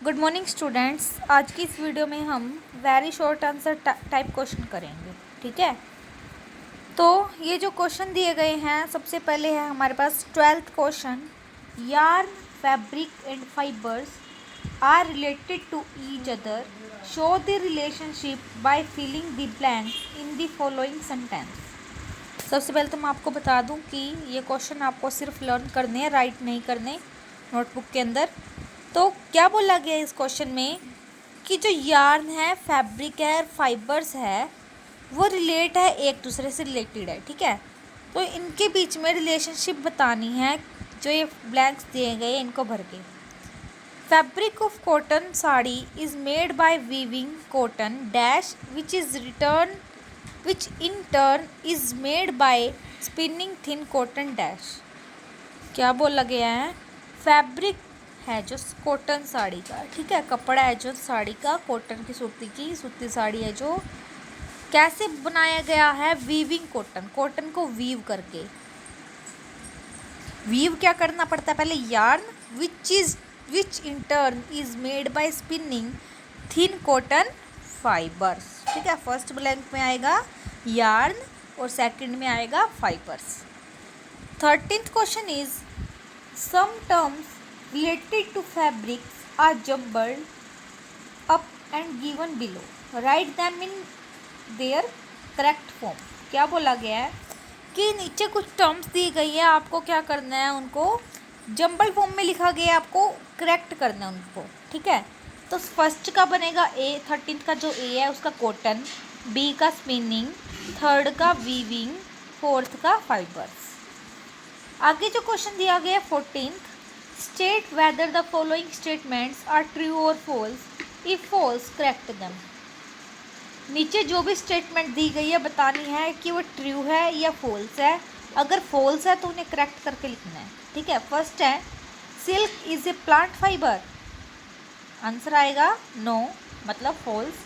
Good morning students. आज की इस वीडियो में हम very short answer type question करेंगे। ठीक है, तो ये जो क्वेश्चन दिए गए हैं, सबसे पहले है हमारे पास 12th question. Yarn, fabric and fibres are related to each other, show the relationship by filling the blanks in the following sentence. सबसे पहले तो मैं आपको बता दूं कि ये क्वेश्चन आपको सिर्फ लर्न करने हैं, राइट नहीं करने नोटबुक के अंदर। तो क्या बोला गया इस क्वेश्चन में कि जो यार्न है, फैब्रिक है, फाइबर्स है, वो रिलेट है, एक दूसरे से रिलेटेड है। ठीक है, तो इनके बीच में रिलेशनशिप बतानी है। जो ये ब्लैंक्स दिए गए इनको भर के। Fabric of cotton sari is made by weaving cotton dash which in turn is made by spinning thin cotton dash. क्या बोला गया है? फैब्रिक है जो कॉटन साड़ी का, ठीक है, कपड़ा है जो साड़ी का, कॉटन की सूती साड़ी है जो कैसे बनाया गया है? वीविंग कॉटन, कॉटन को वीव करके। वीव क्या करना पड़ता है? पहले yarn which in turn is made by spinning thin cotton fibres. ठीक है, फर्स्ट ब्लैंक में आएगा यार्न और सेकंड में आएगा fibres. 13th question is some terms related to fabrics are jumbled up and given below. Write them in their correct form. क्या बोला गया है कि नीचे कुछ टर्म्स दी गई है, आपको क्या करना है? उनको जम्बल फॉर्म में लिखा गया है, आपको करेक्ट करना है उनको। ठीक है, तो फर्स्ट का बनेगा ए, 13th का जो ए है उसका कॉटन, बी का स्पिनिंग, थर्ड का वीविंग, फोर्थ का फाइबर्स। आगे जो क्वेश्चन दिया गया है 14th, state whether the following statements are true और false, if false correct them. नीचे जो भी स्टेटमेंट दी गई है बतानी है कि वो ट्रू है या फॉल्स है। अगर फॉल्स है तो उन्हें करेक्ट करके लिखना है। ठीक है, फर्स्ट है silk is a plant fibre, answer आएगा नो, मतलब फॉल्स।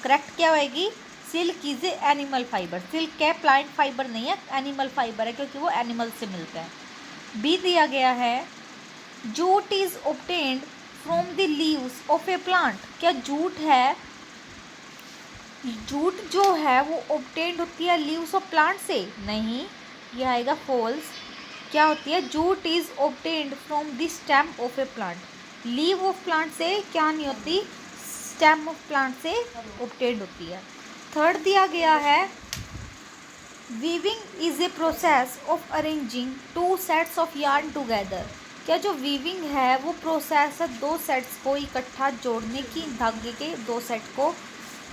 करेक्ट क्या होएगी? Silk is a animal fibre. Silk क्या है? प्लांट फाइबर नहीं है, एनिमल फाइबर है, क्योंकि वो एनिमल से मिलता है। बी दिया गया है jute is obtained from the leaves of A plant. क्या जूट है? जूट जो है वो ऑब्टेन्ड होती है लीव्स ऑफ प्लांट से? नहीं, ये आएगा फॉल्स। क्या होती है? Jute is obtained from the stem of A plant. Leave of plant से क्या नहीं होती? स्टेम ऑफ प्लांट से ऑब्टेन्ड होती है। थर्ड दिया गया है weaving is a process of arranging two sets of yarn together. क्या जो वीविंग है वो प्रोसेस है दो सेट्स को इकट्ठा जोड़ने की, धागे के दो सेट को।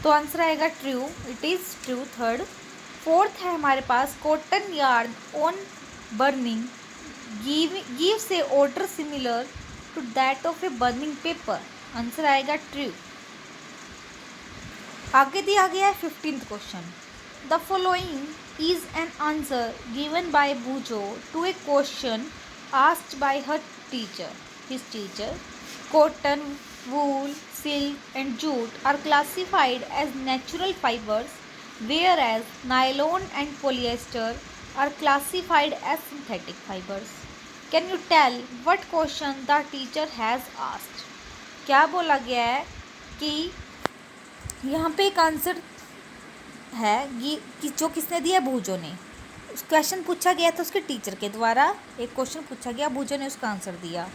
तो आंसर आएगा true, it is true, third. Fourth है हमारे पास cotton yarn on burning gives a odour similar to that of a burning paper, answer आएगा ट्रू। आगे दिया गया है 15th question. The following is an answer given by Boojho to a question asked by her teacher, his teacher. Cotton, wool, silk and jute are classified as natural fibres, whereas nylon and polyester are classified as synthetic fibers. Can you tell what question the teacher has asked? क्या बोला गया है कि यहाँ पे एक answer है कि जो किसने दिया? भूजो ने। क्वेश्चन पूछा गया था उसके टीचर के द्वारा, एक क्वेश्चन पूछा गया, भूजो ने उसका आंसर दिया।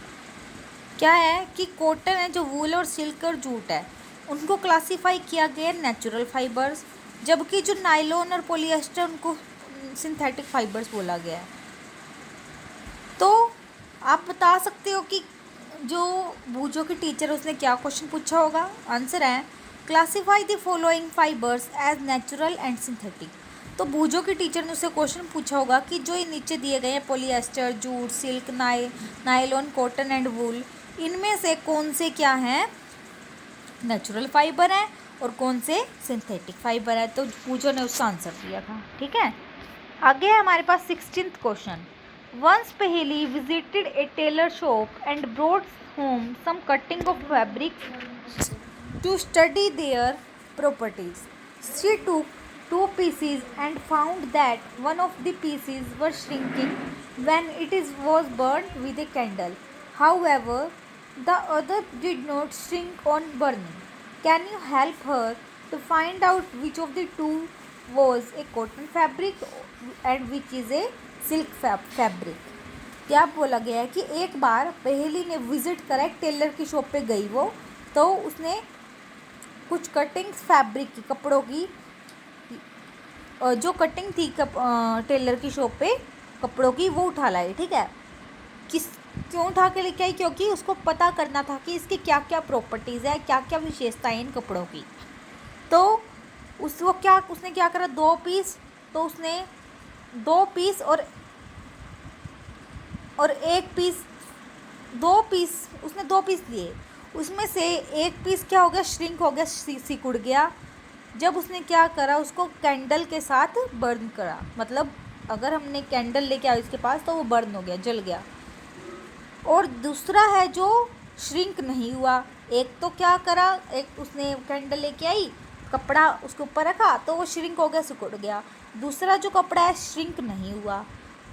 क्या है कि कॉटन है जो वूल और सिल्क और जूट है उनको क्लासीफाई किया गया नेचुरल फाइबर्स, जबकि जो नायलॉन और पॉलिएस्टर उनको सिंथेटिक फाइबर्स बोला गया है। तो आप बता सकते हो कि जो भूजो की टीचर उसने क्या क्वेश्चन पूछा होगा? आंसर है classify the following fibres as natural and synthetic. तो भूजो की टीचर ने उससे क्वेश्चन पूछा होगा कि जो ये नीचे दिए गए हैं polyester, jute, silk, nylon, cotton and wool, इनमें से कौन से क्या हैं? नेचुरल फाइबर हैं और कौन से सिंथेटिक फाइबर है। तो भूजो ने उसका आंसर दिया था। ठीक है, आगे है हमारे पास 16th question. Once Paheli visited a tailor shop and brought home some cutting of fabrics to study their properties. She took two pieces and found that one of the pieces was shrinking when was burnt with a candle. However, The other did not shrink on burning. Can you help her to find out which of the two was a cotton fabric and which is a silk fabric? क्या बोला गया है कि एक बार पहेली ने visit करा, एक टेलर की शॉप पे गई वो, तो उसने कुछ कटिंग्स फैब्रिक की, कपड़ों की, जो कटिंग थी टेलर की शॉप पे कपड़ों की, वो उठा लाई। ठीक है, क्यों उठा के लेके आई? क्योंकि उसको पता करना था कि इसकी क्या क्या प्रॉपर्टीज़ है, क्या क्या विशेषताएं इन कपड़ों की। तो उसने क्या करा, 2 पीस, तो उसने 2 पीस और 1 पीस, 2 पीस, उसने 2 पीस लिए। उसमें से 1 पीस क्या हो गया, श्रिंक हो गया, सिकुड़ गया। जब उसने क्या करा, उसको कैंडल के साथ बर्न करा, मतलब अगर हमने कैंडल लेके आए उसके पास तो वो बर्न हो गया, जल गया। और दूसरा है जो श्रिंक नहीं हुआ। एक तो क्या करा, एक उसने कैंडल लेके आई, कपड़ा उसके ऊपर रखा तो वो श्रिंक हो गया, सिकुड़ गया। दूसरा जो कपड़ा है श्रिंक नहीं हुआ।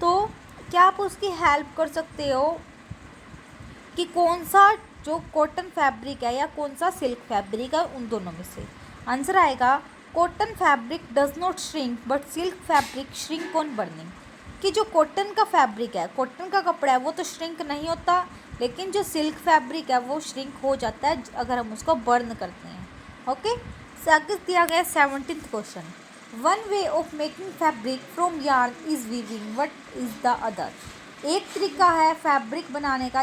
तो क्या आप उसकी हेल्प कर सकते हो कि कौन सा जो कॉटन फैब्रिक है या कौन सा सिल्क फैब्रिक है, उन दोनों में से? आंसर आएगा cotton fabric does not shrink but silk fabric shrink on burning. कि जो कॉटन का फैब्रिक है, कॉटन का कपड़ा है, वो तो श्रिंक नहीं होता, लेकिन जो सिल्क फैब्रिक है वो श्रिंक हो जाता है अगर हम उसको बर्न करते हैं। ओके, आगे दिया गया 17th question. One way of making fabric from yarn is weaving, what is the other? एक तरीका है फैब्रिक बनाने का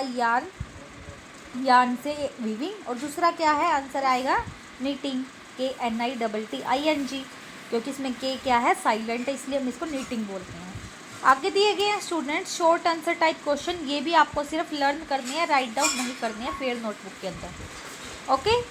यार्न से वीविंग, और दूसरा क्या है? आंसर आएगा नीटिंग, KNITTING, क्योंकि इसमें के क्या है, साइलेंट है, इसलिए हम इसको नीटिंग बोलते हैं। आगे दिए गए हैं students short answer type question, ये भी आपको सिर्फ लर्न करने हैं, राइट डाउन नहीं करने हैं फेयर नोटबुक के अंदर। ओके,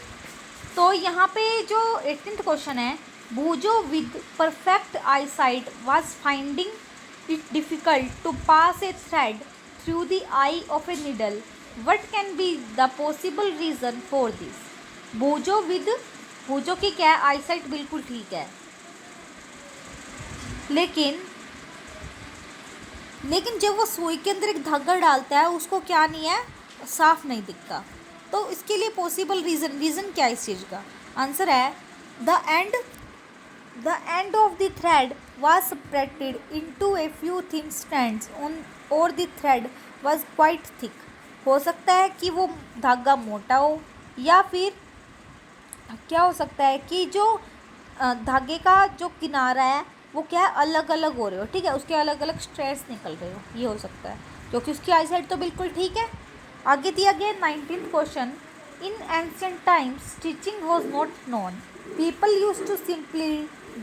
तो यहाँ पे जो 18th क्वेश्चन है, Boojho with perfect eye sight was finding it difficult to pass a thread through the eye of a needle, what can be the possible reason for this? Boojho की क्या है, आई साइट बिल्कुल ठीक है, लेकिन जब वो सुई के अंदर एक धागा डालता है उसको क्या नहीं है, साफ नहीं दिखता। तो इसके लिए पॉसिबल रीज़न क्या है इस चीज़ का? आंसर है the end of the thread was separated into a few thin strands on और the thread was quite thick. हो सकता है कि वो धागा मोटा हो, या फिर क्या हो सकता है कि जो धागे का जो किनारा है वो क्या है, अलग अलग हो रहे हो। ठीक है, उसके अलग अलग स्ट्रेस निकल रहे हो, ये हो सकता है, क्योंकि उसकी आई साइड तो बिल्कुल ठीक है। आगे दिया गया 19th question. In ancient times stitching was not known, people use to simply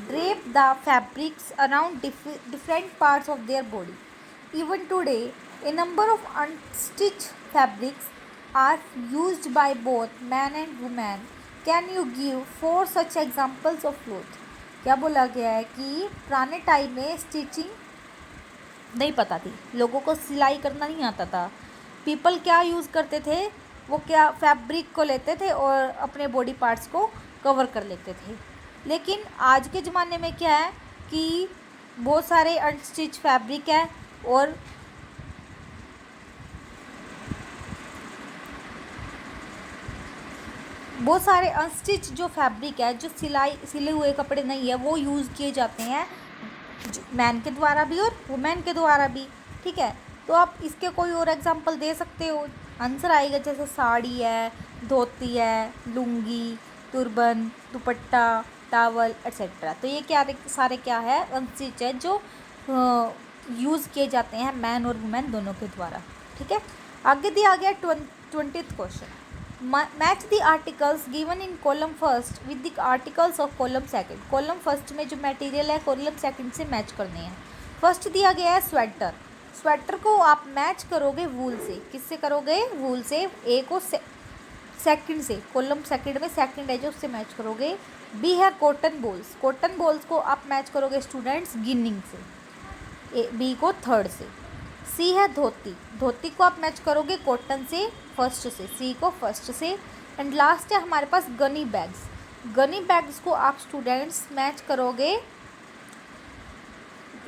drape the fabrics around different parts of their body. Even today a number of unstitch fabrics are used by both man and women. Can you give 4 such examples of cloth? क्या बोला गया है कि पुराने time में stitching नहीं पता थी, लोगों को सिलाई करना नहीं आता था। पीपल क्या यूज़ करते थे, वो क्या फैब्रिक को लेते थे और अपने बॉडी पार्ट्स को कवर कर लेते थे। लेकिन आज के ज़माने में क्या है कि बहुत सारे अनस्टिच फैब्रिक है, और बहुत सारे अनस्टिच जो फैब्रिक है, जो सिले हुए कपड़े नहीं है, वो यूज़ किए जाते हैं मैन के द्वारा भी और वुमेन के द्वारा भी। ठीक है, तो आप इसके कोई और एग्जांपल दे सकते हो? आंसर आएगा जैसे साड़ी है, धोती है, लुंगी, तुरबन, दुपट्टा, टावल एट्सेट्रा। तो ये क्या सारे क्या है, अनस्टिच है, जो यूज़ किए जाते हैं मैन और वुमेन दोनों के द्वारा। ठीक है, आगे दिया गया 20th question. Match the articles given in column first with the articles of column second. Column first में जो मटेरियल है कॉलम सेकंड से मैच करने हैं। फर्स्ट दिया गया है स्वेटर, स्वेटर को आप मैच करोगे वूल से। किससे करोगे? वूल से। ए को सेकंड से, कॉलम सेकंड में सेकंड है जो उससे मैच करोगे। बी है कॉटन बॉल्स, कॉटन बॉल्स को आप मैच करोगे स्टूडेंट्स गिनिंग से, बी को थर्ड से। सी है धोती, धोती को आप मैच करोगे कॉटन से फर्स्ट से, सी को फर्स्ट से। एंड लास्ट है हमारे पास गनी बैग्स, गनी बैग्स को आप स्टूडेंट्स मैच करोगे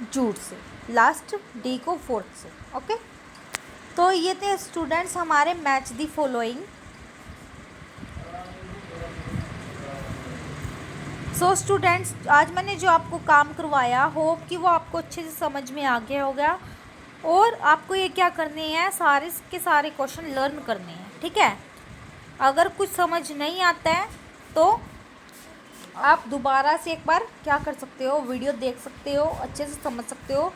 जूट से, लास्ट डी को फोर्थ से। ओके, तो ये थे स्टूडेंट्स हमारे match the following. So students, आज मैंने जो आपको काम करवाया, होप कि वो आपको अच्छे से समझ में आ गया होगा। और आपको ये क्या करने हैं, सारे के सारे क्वेश्चन लर्न करने हैं, ठीक है। अगर कुछ समझ नहीं आता है तो आप दोबारा से एक बार क्या कर सकते हो, वीडियो देख सकते हो, अच्छे से समझ सकते हो।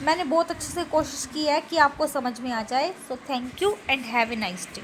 मैंने बहुत अच्छे से कोशिश की है कि आपको समझ में आ जाए। So thank you and have a nice day.